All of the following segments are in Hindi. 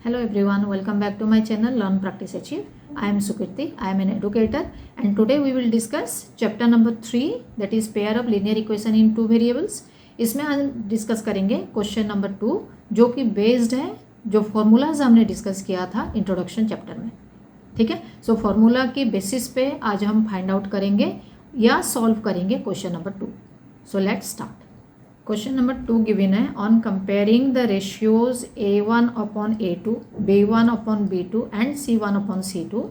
Hello everyone, welcome back to my channel Learn Practice Achieve. I am Sukirti, I am an educator and today we will discuss chapter number 3 that is pair of linear equation in two variables. इसमें हम डिस्कस करेंगे क्वेश्चन नंबर 2 जो कि बेस्ड है जो फॉर्मूलाज हमने डिस्कस किया था इंट्रोडक्शन चैप्टर में. ठीक है, सो फॉर्मूला की बेसिस पे आज हम फाइंड आउट करेंगे या सॉल्व करेंगे question number 2. So let's start. Question number 2 given है on comparing the ratios a1 upon a2, b1 upon b2 and c1 upon c2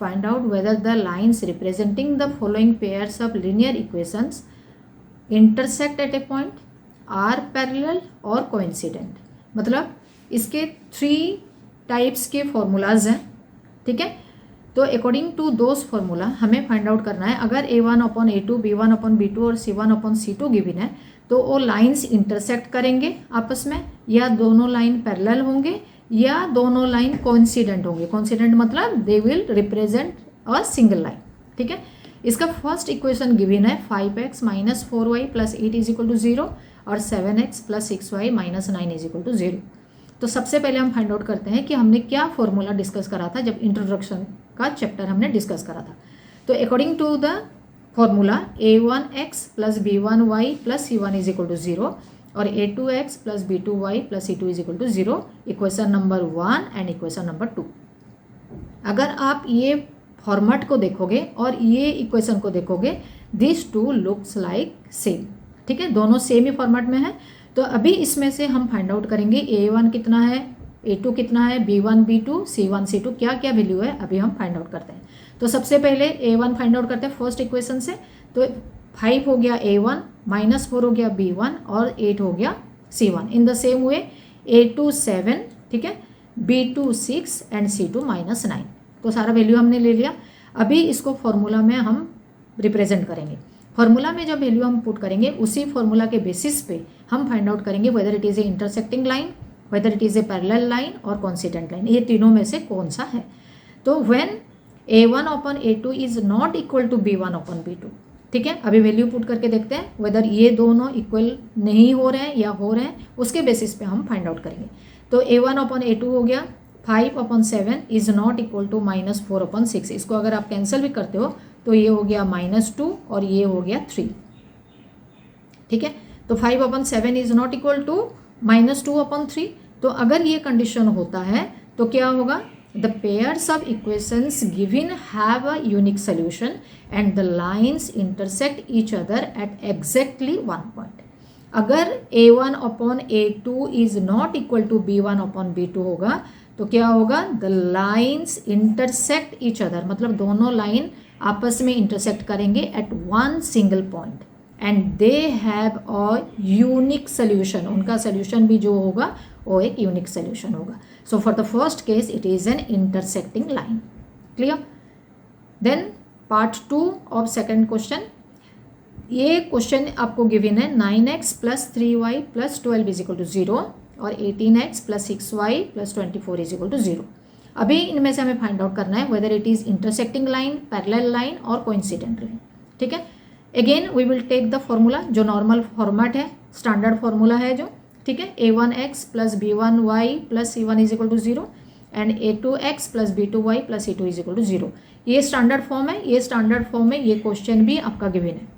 find out whether the lines representing the following pairs of linear equations intersect at a point, are parallel और कोइंसिडेंट. मतलब इसके 3 टाइप्स के फॉर्मूलाज हैं. ठीक है, तो अकॉर्डिंग टू दोज फार्मूला हमें फाइंड आउट करना है अगर a1 upon a2, b1 upon b2 और c1 अपॉन c2 गिवन है तो वो लाइंस इंटरसेक्ट करेंगे आपस में, या दोनों लाइन पैरेलल होंगे या दोनों लाइन कोइंसिडेंट होंगे. कोइंसिडेंट मतलब they will represent a single line. ठीक है, इसका फर्स्ट इक्वेशन गिवन है 5x minus 4y plus 8 is equal to 0 और 7x plus 6y minus 9 is equal to 0. तो सबसे पहले हम फाइंड आउट करते हैं कि हमने क्या फॉर्मूला डिस्कस करा था जब इंट्रोडक्शन का चैप्टर हमने डिस्कस करा था. तो according to the formula a1x plus b1y plus c1 is equal to 0 और a2x plus b2y plus c2 is equal to 0, equation number 1 and equation number 2. अगर आप ये फॉर्मेट को देखोगे और ये इक्वेशन को देखोगे, this two looks like same. ठीक है, दोनों सेम ही फॉर्मेट में है. तो अभी इसमें से हम फाइंड आउट करेंगे a1 कितना है, a2 कितना है, b1 b2 c1 c2 क्या क्या वैल्यू है अभी हम फाइंड आउट करते हैं. तो सबसे पहले a1 फाइंड आउट करते हैं फर्स्ट इक्वेशन से. तो 5 हो गया a1, माइनस 4 हो गया b1 और 8 हो गया c1. In the same way a2 7, ठीक है, b2 6 एंड c2 माइनस 9. तो सारा वैल्यू हमने ले लिया. अभी इसको फॉर्मूला में हम रिप्रेजेंट करेंगे. फॉर्मूला में जब वैल्यू हम पुट करेंगे उसी फॉर्मूला के बेसिस पे हम फाइंड आउट करेंगे whether it is a intersecting line, whether it is a parallel line or coincident line, ये तीनों में से कौन सा है. तो when a1 upon a2 is not equal to b1 upon b2. ठीक है, अभी वैल्यू पुट करके देखते हैं वेदर ये दोनों इक्वल नहीं हो रहे हैं या हो रहे हैं, उसके बेसिस पे हम फाइंड आउट करेंगे. तो a1 अपॉन a2 हो गया 5 upon 7 is not equal to minus 4 upon 6. इसको अगर आप कैंसिल भी करते हो तो ये हो गया -2 और ये हो गया 3. ठीक है, तो 5 upon 7 is not equal to -2 upon 3. तो अगर ये कंडीशन होता है तो क्या होगा, the pairs of equations given have a unique solution and the lines intersect each other at exactly 1 point. अगर a1 upon a2 is not equal to b1 upon b2 होगा तो क्या होगा, the lines intersect each other, मतलब दोनों लाइन आपस में इंटरसेक्ट करेंगे at one single point and they have a unique solution. उनका सोल्यूशन भी जो होगा वो एक यूनिक सोल्यूशन होगा. सो for the first case it is an intersecting line. Clear. Then part 2 of second question. ये क्वेश्चन आपको गिवन है 9x plus 3y plus 12 is equal to 0 और 18x plus 6y plus 24 is equal to 0. अभी इनमें से हमें फाइंड आउट करना है whether it is intersecting line, parallel line or coincident line. ठीक है, again we will take the formula जो नॉर्मल फॉर्मेट है, स्टैंडर्ड फॉर्मूला है जो. ठीक है, a1x plus b1y plus c1 is equal to 0 and a2x plus b2y plus c2 is equal to 0. ये स्टैंडर्ड फॉर्म है. ये स्टैंडर्ड फॉर्म में ये क्वेश्चन भी आपका गिवन है.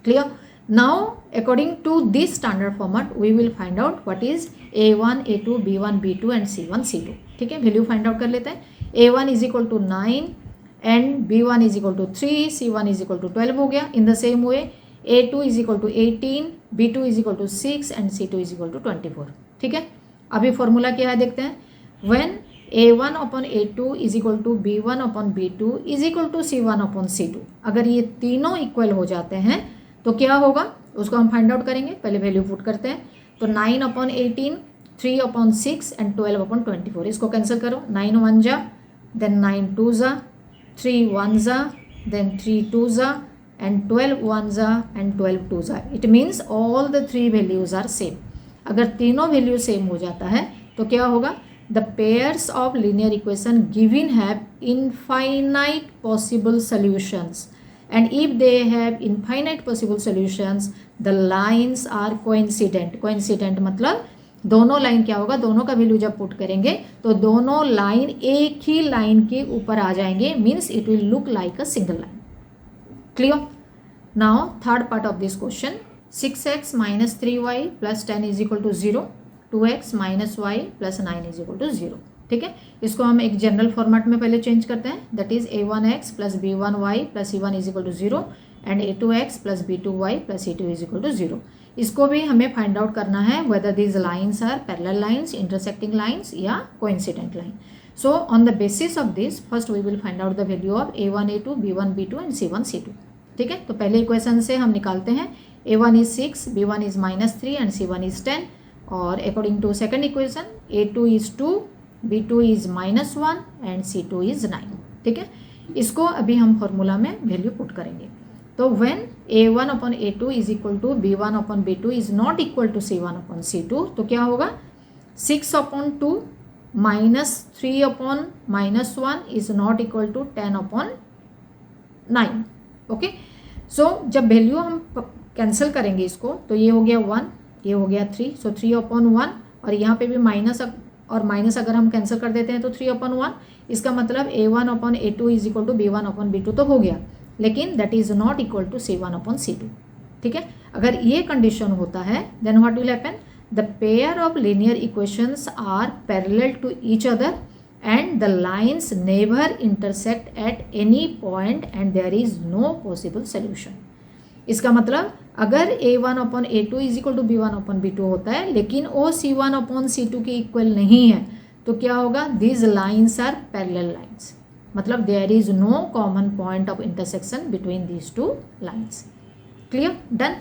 Clear. Now according to this standard format we will find out what is a1 a2 b1 b2 and c1 c2. ठीक है, वैल्यू फाइंड आउट कर लेते हैं. a1 is equal to 9 and b1 is equal to 3, c1 is equal to 12 हो गया. In the same way a2 is equal to 18, b2 is equal to 6 and c2 is equal to 24. ठीक है, अभी फॉर्मूला क्या है देखते हैं. When a1 upon a2 is equal to b1 upon b2 is equal to c1 upon c2, अगर ये तीनों इक्वल हो जाते हैं तो क्या होगा उसको हम फाइंड आउट करेंगे. पहले वैल्यू पुट करते हैं. तो 9 अपॉन 18, 3 अपॉन 6 एंड 12 अपॉन 24. इसको कैंसिल करो. 9 1 जा, देन 9 2 जा, 3 1 जा, देन 3 2 जा एंड 12 1 जा एंड 12 2 जा. It means all the 3 values are same. अगर तीनों वैल्यू सेम हो जाता है तो क्या होगा, the pairs of linear equation given have infinite possible solutions and if they have infinite possible solutions the lines are coincident. Coincident मतलब दोनों लाइन क्या होगा, दोनों का वैल्यू जब पुट करेंगे तो दोनों लाइन एक ही लाइन के ऊपर आ जाएंगे, means it will look like a single line. Clear? Now third part of this question, 6x minus 3y plus 10 is equal to 0, 2x minus y plus 9 is equal to 0. ठीक है, इसको हम एक जनरल फॉर्मेट में पहले चेंज करते हैं. That is a1x plus b1y plus c1 is equal to 0 and a2x plus b2y plus c2 is equal to 0. इसको भी हमें फाइंड आउट करना है whether these lines are parallel lines, intersecting lines या coincident line. So on the basis of this first we will find out the value of a1 a2 b1 b2 and c1 c2. ठीक है, तो पहले इक्वेशन से हम निकालते हैं. a1 is 6, b1 is -3 and c1 is 10. और according to second equation a2 is 2, b2 is -1 and c2 is 9. ठीक है, इसको अभी हम फॉर्मूला में वैल्यू पुट करेंगे. तो when a1 upon a2 is equal to b1 upon b2 is not equal to c1 upon c2, तो क्या होगा, 6 upon 2 -3 upon -1 is not equal to 10 upon 9. Okay, so जब वैल्यू हम कैंसिल करेंगे इसको, तो ये हो गया 1, ये हो गया 3, सो 3 अपॉन 1 और यहाँ पे भी माइनस और माइनस अगर हम कैंसिल कर देते हैं तो 3 अपॉन 1. इसका मतलब a1 upon a2 is equal to b1 upon b2 तो हो गया, लेकिन that is not equal to c1 upon c2. ठीक है, अगर ये कंडीशन होता है then what will happen, the pair of linear equations are parallel to each other and the lines never intersect at any point and there is no possible solution. इसका मतलब अगर a1 upon a2 is equal to b1 upon b2 होता है लेकिन वो c1 अपॉन c2 के इक्वल नहीं है, तो क्या होगा, these lines are parallel lines. मतलब there is no common point of intersection between these two lines. Clear? Done?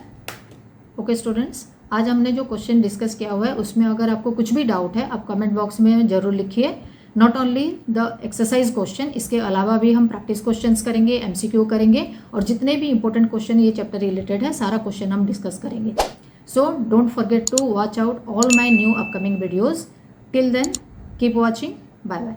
Okay students, आज हमने जो क्वेश्चन डिस्कस किया हुआ है उसमें अगर आपको कुछ भी डाउट है आप कमेंट बॉक्स में ज़रूर लिखिए. Not only the exercise question, इसके अलावा भी हम प्रैक्टिस क्वेश्चंस करेंगे, MCQ करेंगे और जितने भी इंपॉर्टेंट क्वेश्चन ये चैप्टर रिलेटेड है सारा क्वेश्चन हम डिस्कस करेंगे. So don't forget to watch out all my new upcoming videos. Till then keep watching. Bye bye.